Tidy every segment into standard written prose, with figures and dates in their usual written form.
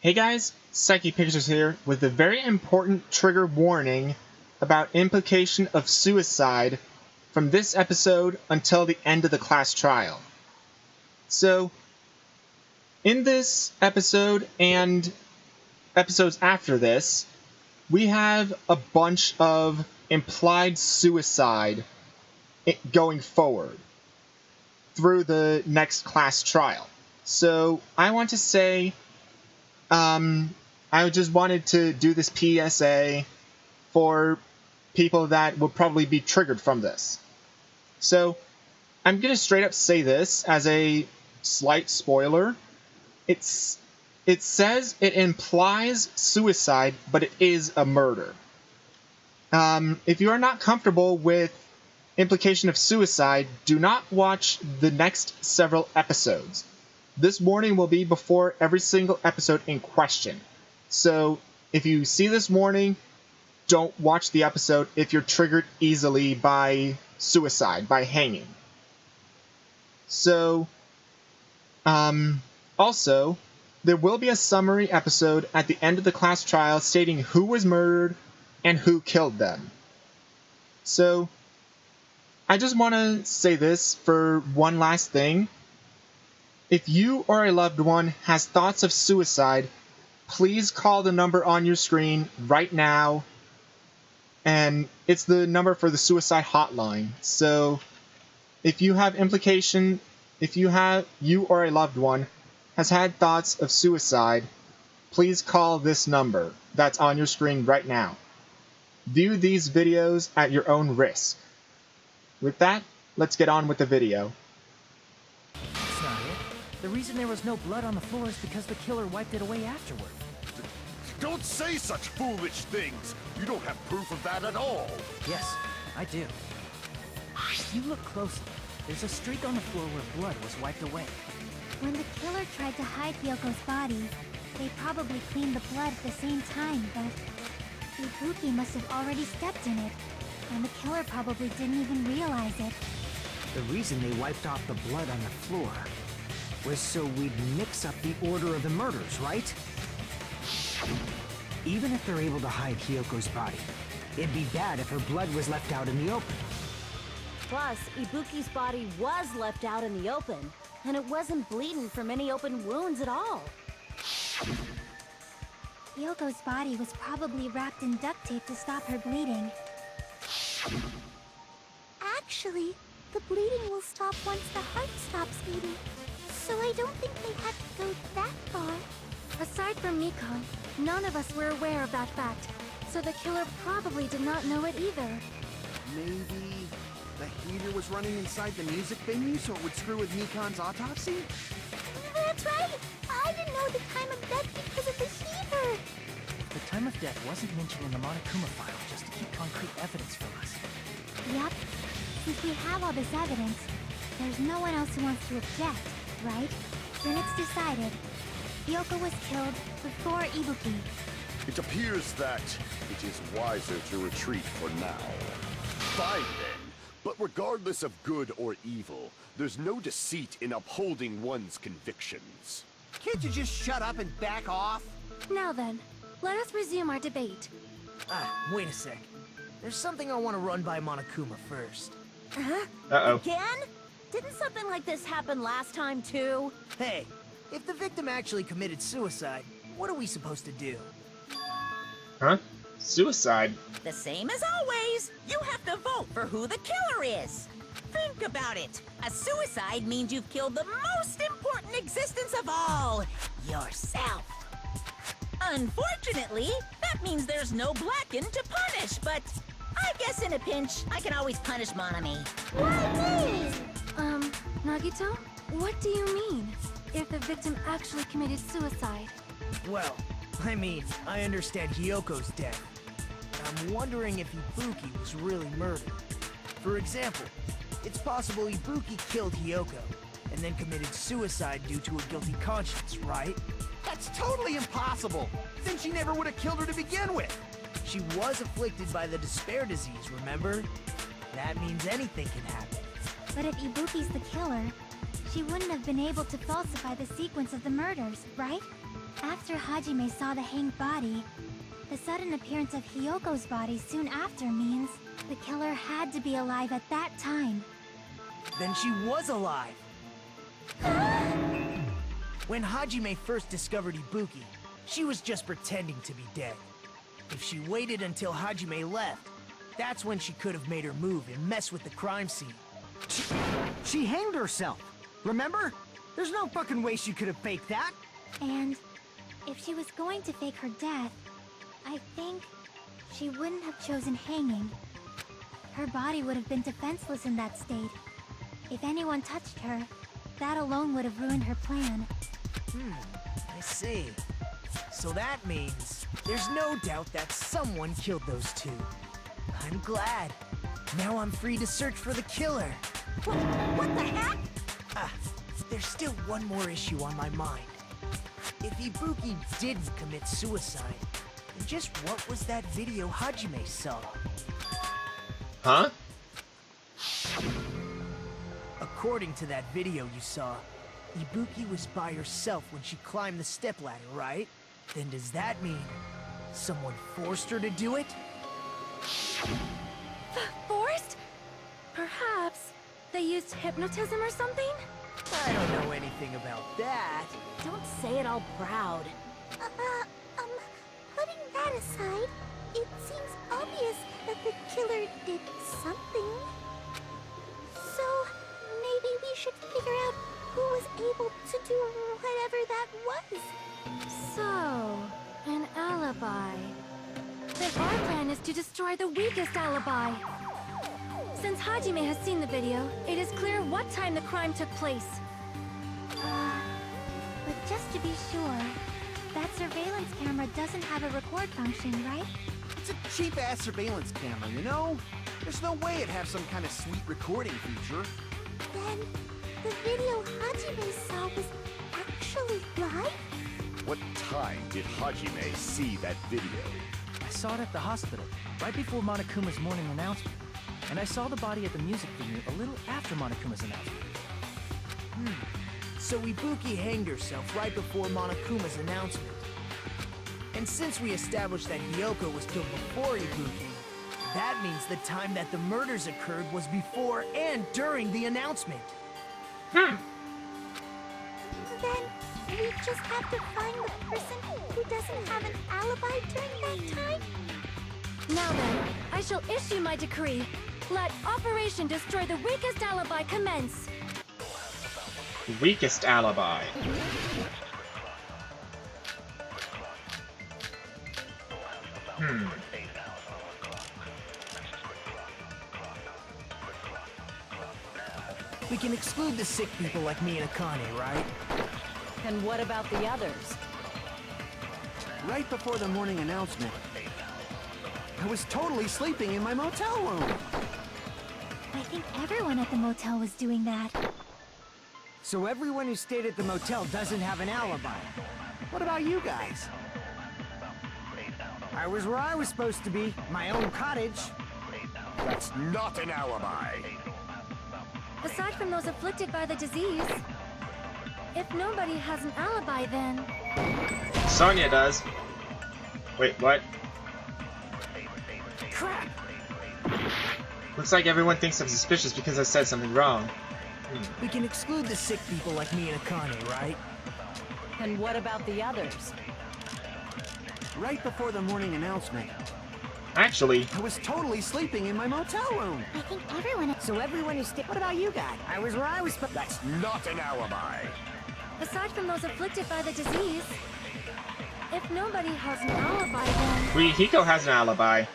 Hey guys, Psyche Pictures here with a very important trigger warning about implication of suicide from this episode until the end of the class trial. So, in this episode and episodes after this, we have a bunch of implied suicide going forward through the next class trial. So, I want to say I just wanted to do this PSA for people that will probably be triggered from this. So, I'm going to straight up say this as a slight spoiler. It says it implies suicide, but it is a murder. If you are not comfortable with implication of suicide, do not watch the next several episodes. This warning will be before every single episode in question. So, if you see this warning, don't watch the episode if you're triggered easily by suicide, by hanging. So, also, there will be a summary episode at the end of the class trial stating who was murdered and who killed them. So, I just want to say this for one last thing. If you or a loved one has thoughts of suicide, please call the number on your screen right now. And it's the number for the suicide hotline. So if you have implication, if you or a loved one has had thoughts of suicide, please call this number that's on your screen right now. View these videos at your own risk. With that, let's get on with the video. That's not it. The reason there was no blood on the floor is because the killer wiped it away afterward. Don't say such foolish things! You don't have proof of that at all! Yes, I do. If you look closely, there's a streak on the floor where blood was wiped away. When the killer tried to hide Hyoko's body, they probably cleaned the blood at the same time, but Ibuki must have already stepped in it, and the killer probably didn't even realize it. The reason they wiped off the blood on the floor was so we'd mix up the order of the murders, right? Even if they're able to hide Hyoko's body, it'd be bad if her blood was left out in the open. Plus, Ibuki's body was left out in the open, and it wasn't bleeding from any open wounds at all. Hyoko's body was probably wrapped in duct tape to stop her bleeding. Actually, the bleeding will stop once the heart stops beating, so I don't think they had to go that far. Aside from Mikon, none of us were aware of that fact, so the killer probably did not know it either. Maybe the heater was running inside the music venue so it would screw with Mikon's autopsy? That's right! I didn't know the time of death because of the heater! The time of death wasn't mentioned in the Monokuma file just to keep concrete evidence from us. Yep. Since we have all this evidence, there's no one else who wants to object, right? Then it's decided. Hyoko was killed before Ibuki. It appears that it is wiser to retreat for now. Fine then, but regardless of good or evil, there's no deceit in upholding one's convictions. Can't you just shut up and back off? Now then, let us resume our debate. Wait a sec. There's something I want to run by Monokuma first. Huh? Uh-oh. Again? Didn't something like this happen last time, too? Hey, if the victim actually committed suicide, what are we supposed to do? Huh? Suicide? The same as always. You have to vote for who the killer is. Think about it. A suicide means you've killed the most important existence of all, yourself. Unfortunately, that means there's no Blacken to punish, but I guess in a pinch, I can always punish Monami. Nagito? What do you mean? If the victim actually committed suicide? Well, I mean, I understand Hyoko's death. I'm wondering if Ibuki was really murdered. For example, it's possible Ibuki killed Hyoko, and then committed suicide due to a guilty conscience, right? That's totally impossible! Then she never would have killed her to begin with! She was afflicted by the despair disease, remember? That means anything can happen. But if Ibuki's the killer, she wouldn't have been able to falsify the sequence of the murders, right? After Hajime saw the hanged body, the sudden appearance of Hyoko's body soon after means the killer had to be alive at that time. Then she was alive! When Hajime first discovered Ibuki, she was just pretending to be dead. If she waited until Hajime left, that's when she could have made her move and mess with the crime scene. She hanged herself, remember? There's no fucking way she could have faked that. And if she was going to fake her death, I think she wouldn't have chosen hanging. Her body would have been defenseless in that state. If anyone touched her, that alone would have ruined her plan. I see. So that means there's no doubt that someone killed those two. I'm glad. Now I'm free to search for the killer. What the heck? There's still one more issue on my mind. If Ibuki didn't commit suicide, then just what was that video Hajime saw? Huh? According to that video you saw, Ibuki was by herself when she climbed the stepladder, right? Then does that mean someone forced her to do it? Forced? Perhaps they used hypnotism or something? I don't know anything about that. Don't say it all proud. Putting that aside, it seems obvious that the killer did something. So, maybe we should figure out who was able to do whatever that was. So, an alibi. Then our plan is to destroy the weakest alibi. Since Hajime has seen the video, it is clear what time the crime took place. But just to be sure, that surveillance camera doesn't have a record function, right? It's a cheap-ass surveillance camera, you know? There's no way it'd have some kind of sweet recording feature. Then, the video Hajime saw was actually live? What time did Hajime see that video? I saw it at the hospital, right before Monokuma's morning announcement. And I saw the body at the music venue a little after Monokuma's announcement. So Ibuki hanged herself right before Monokuma's announcement. And since we established that Hyoko was killed before Ibuki, that means the time that the murders occurred was before and during the announcement. Then, we just have to find the person who doesn't have an alibi during that time? Now then, I shall issue my decree. Let Operation Destroy the Weakest Alibi commence. Weakest alibi. We can exclude the sick people like me and Akane, right? And what about the others? Right before the morning announcement, I was totally sleeping in my motel room. I think everyone at the motel was doing that. So everyone who stayed at the motel doesn't have an alibi. What about you guys? I was where I was supposed to be, my own cottage. That's not an alibi. Aside from those afflicted by the disease, if nobody has an alibi, then... Sonya does. Wait, what? Crap! Looks like everyone thinks I'm suspicious because I said something wrong. We can exclude the sick people like me and Akane, right? And what about the others? Right before the morning announcement, Actually, I was totally sleeping in my motel room. I think everyone... So everyone who stayed... What about you guys? I was where I was supposed... That's not an alibi. Aside from those afflicted by the disease, if nobody has an alibi, then... Hiko has an alibi.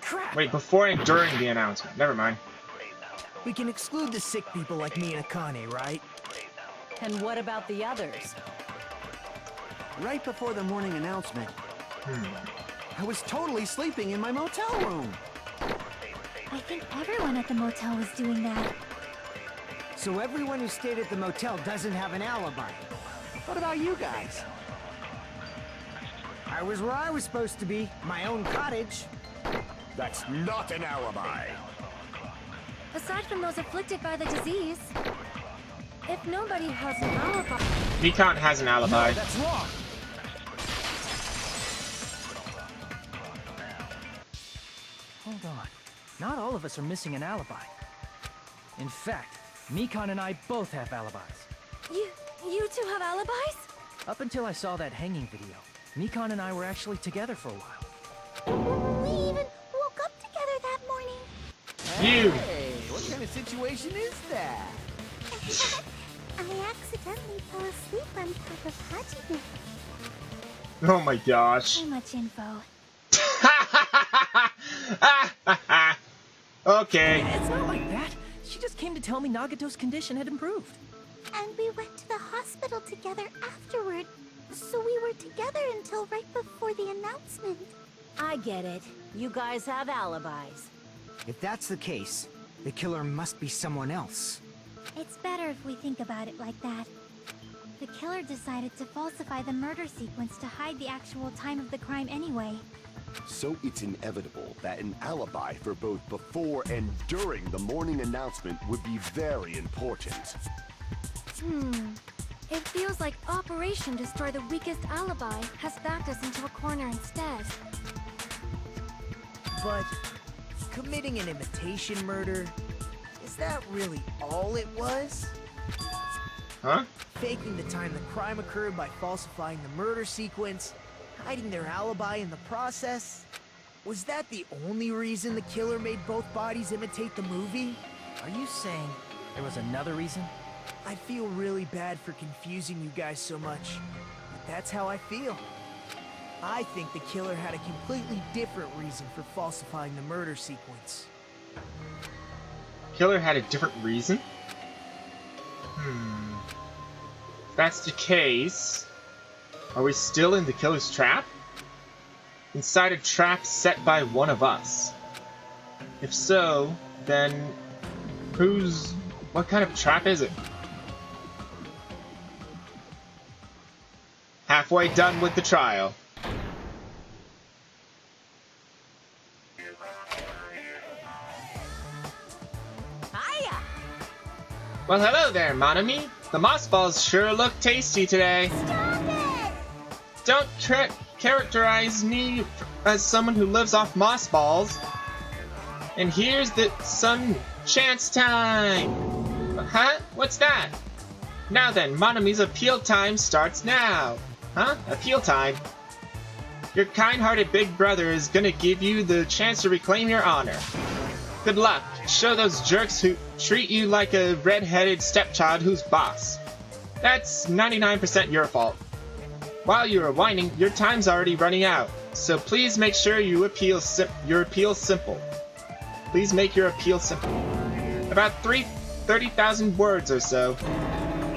Crap! Wait, before and during the announcement. Never mind. We can exclude the sick people like me and Akane, right? And what about the others? Right before the morning announcement, I was totally sleeping in my motel room. I think everyone at the motel was doing that. So everyone who stayed at the motel doesn't have an alibi. What about you guys? I was where I was supposed to be, my own cottage. That's not an alibi. Aside from those afflicted by the disease, If nobody has an alibi... Mikon has an alibi. No, that's wrong. Hold on. Not all of us are missing an alibi. In fact, Mikon and I both have alibis. You two have alibis? Up until I saw that hanging video, Mikon and I were actually together for a while. We even woke up together that morning. You! Hey, what kind of situation is that? I accidentally fell asleep on top of Hajime. Oh my gosh. Too much info. Okay. It's not like that. She just came to tell me Nagato's condition had improved. And we went to the hospital together afterward. So we were together until right before the announcement. I get it. You guys have alibis. If that's the case, the killer must be someone else. It's better if we think about it like that. The killer decided to falsify the murder sequence to hide the actual time of the crime anyway. So it's inevitable that an alibi for both before and during the morning announcement would be very important. It feels like Operation Destroy the Weakest Alibi has backed us into a corner instead. But committing an imitation murder, is that really all it was? Huh? Faking the time the crime occurred by falsifying the murder sequence, hiding their alibi in the process? Was that the only reason the killer made both bodies imitate the movie? Are you saying there was another reason? I feel really bad for confusing you guys so much, but that's how I feel. I think the killer had a completely different reason for falsifying the murder sequence. Killer had a different reason? If that's the case, are we still in the killer's trap? Inside a trap set by one of us? If so, then what kind of trap is it? Halfway done with the trial. Hiya! Well, hello there, Monami. The moss balls sure look tasty today. Stop it! Don't characterize me as someone who lives off moss balls. And here's the some chance time. Huh? What's that? Now then, Monami's appeal time starts now. Huh? Appeal time? Your kind-hearted big brother is gonna give you the chance to reclaim your honor. Good luck. Show those jerks who treat you like a red-headed stepchild who's boss. That's 99% your fault. While you are whining, your time's already running out. So please make sure you your appeal simple. Please make your appeal simple. About 30,000 words or so.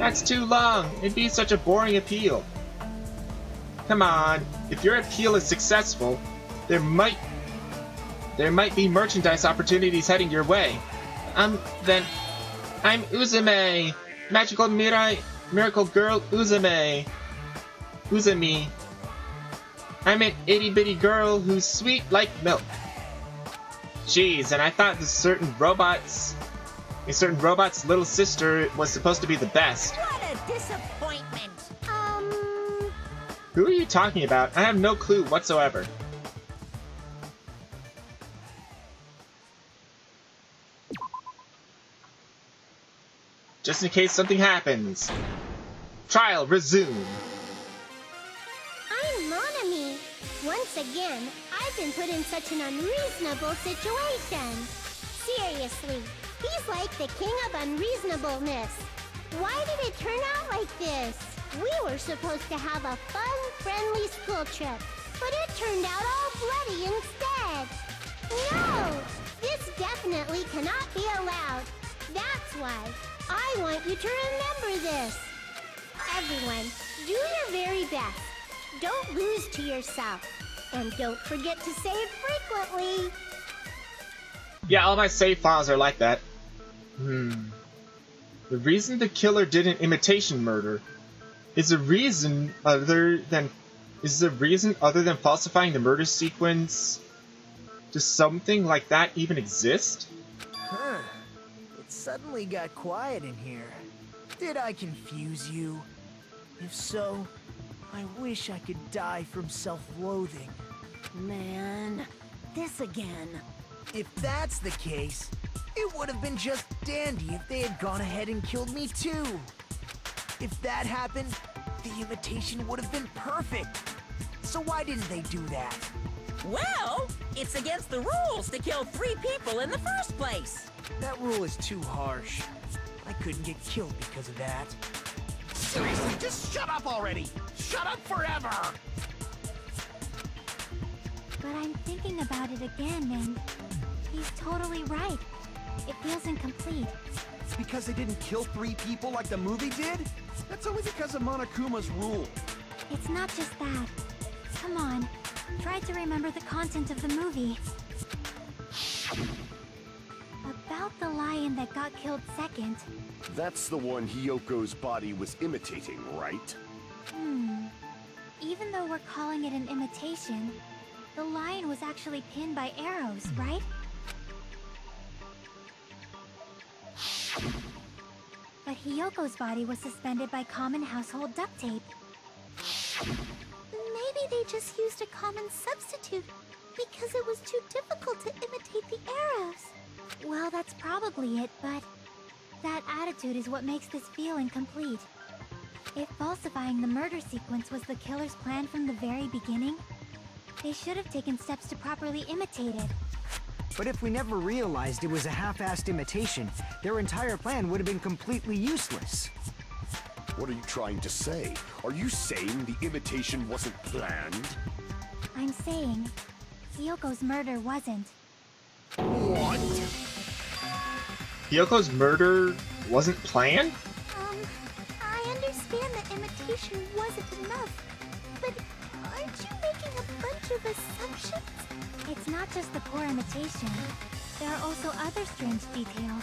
That's too long. It'd be such a boring appeal. Come on. If your appeal is successful, there might be merchandise opportunities heading your way. Then I'm Uzume, magical miracle girl Uzume. Uzumi. I'm an itty-bitty girl who's sweet like milk. Jeez, and I thought a certain robot's little sister was supposed to be the best. What a disappointment! Who are you talking about? I have no clue whatsoever. Just in case something happens. Trial resume. I'm Monami. Once again, I've been put in such an unreasonable situation. Seriously, he's like the king of unreasonableness. Why did it turn out like this? We were supposed to have a fun, friendly school trip, but it turned out all bloody instead. No! This definitely cannot be allowed. That's why I want you to remember this. Everyone, do your very best. Don't lose to yourself. And don't forget to save frequently. Yeah, all my save files are like that. The reason the killer did an imitation murder is a reason other than falsifying the murder sequence. Does something like that even exist? Huh. It suddenly got quiet in here. Did I confuse you? If so, I wish I could die from self-loathing. Man, this again. If that's the case, it would have been just dandy if they had gone ahead and killed me too. If that happened, the imitation would have been perfect. So why didn't they do that? Well, it's against the rules to kill 3 people in the first place. That rule is too harsh. I couldn't get killed because of that. Seriously, just shut up already! Shut up forever! But I'm thinking about it again, and he's totally right. It feels incomplete. It's because they didn't kill 3 people like the movie did? That's only because of Monokuma's rule. It's not just that. Come on, try to remember the content of the movie. About the lion that got killed second. That's the one Hyoko's body was imitating, right? Even though we're calling it an imitation, the lion was actually pinned by arrows, right? But Hyoko's body was suspended by common household duct tape. Maybe they just used a common substitute because it was too difficult to imitate the arrows. Well, that's probably it, but that attitude is what makes this feel incomplete. If falsifying the murder sequence was the killer's plan from the very beginning, they should have taken steps to properly imitate it. But if we never realized it was a half-assed imitation, their entire plan would have been completely useless. What are you trying to say? Are you saying the imitation wasn't planned? I'm saying, Hyoko's murder wasn't. What? Hyoko's murder wasn't planned? I understand that imitation wasn't enough, but aren't you making a bunch of assumptions? It's not just the poor imitation. There are also other strange details.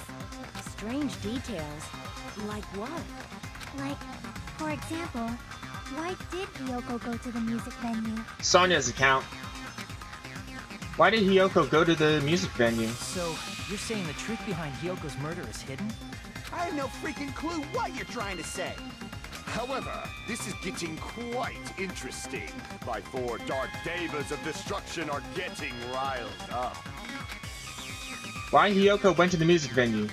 Strange details? Like what? Like, for example, why did Hyoko go to the music venue? Sonya's account. Why did Hyoko go to the music venue? So, you're saying the truth behind Hyoko's murder is hidden? I have no freaking clue what you're trying to say. However, this is getting quite interesting. My 4 dark devas of destruction are getting riled up. Why Hyoko went to the music venue?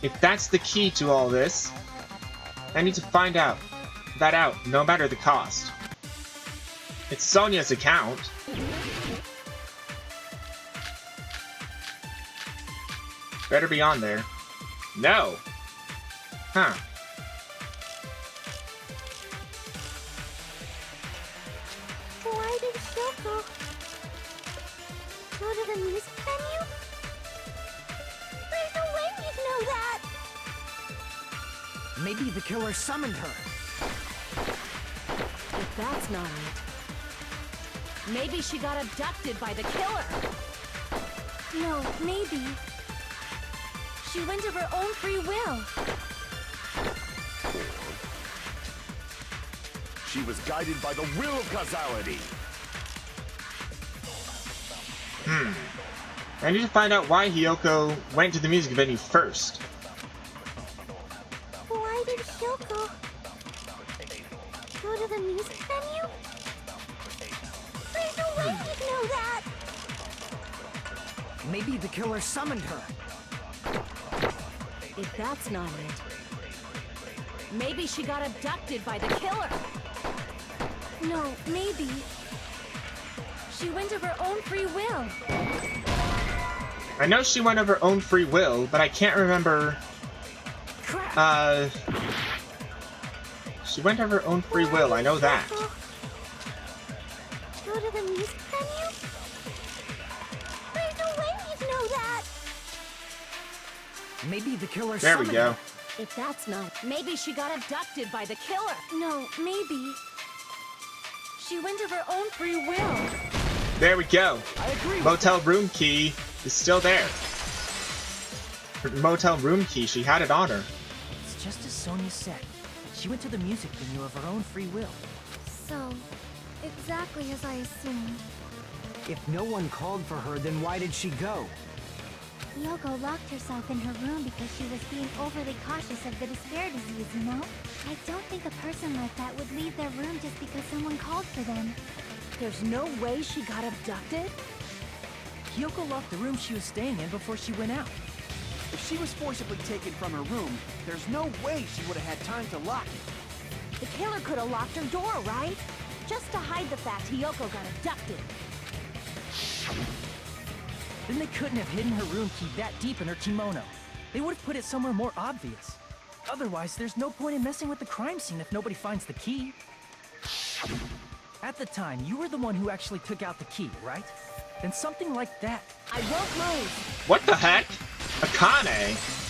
If that's the key to all this, I need to find that out, no matter the cost. It's Sonya's account. Better be on there. No! Huh. Why did Hyoko go to the music venue? There's no way we'd know that! Maybe the killer summoned her. If that's not it. Maybe she got abducted by the killer. No, maybe. She went of her own free will. She was guided by the will of causality. I need to find out why Hyoko went to the music venue first. Why did Hyoko go to the music venue? There's no way we'd know that! Maybe the killer summoned her. If that's not it. Maybe she got abducted by the killer. No, maybe. She went of her own free will. I know she went of her own free will, but I can't remember... She went of her own free will, I know that. Go to the music venue? There's no way we'd know that! Maybe the killer There we summoned go. her. If that's not, maybe she got abducted by the killer. No, maybe. She went of her own free will. There we go. I agree with Motel room key is still there. Her motel room key, she had it on her. It's just as Sonia said. She went to the music venue of her own free will. So, exactly as I assumed. If no one called for her, then why did she go? Yoko locked herself in her room because she was being overly cautious of the despair disease, you know? I don't think a person like that would leave their room just because someone called for them. There's no way she got abducted? Kyoko locked the room she was staying in before she went out. If she was forcibly taken from her room, there's no way she would have had time to lock it. The killer could have locked her door, right? Just to hide the fact Hiyoko got abducted. Then they couldn't have hidden her room key that deep in her kimono. They would have put it somewhere more obvious. Otherwise, there's no point in messing with the crime scene if nobody finds the key. At the time, you were the one who actually took out the key, right? Then something like that. I won't move. What the heck? Akane?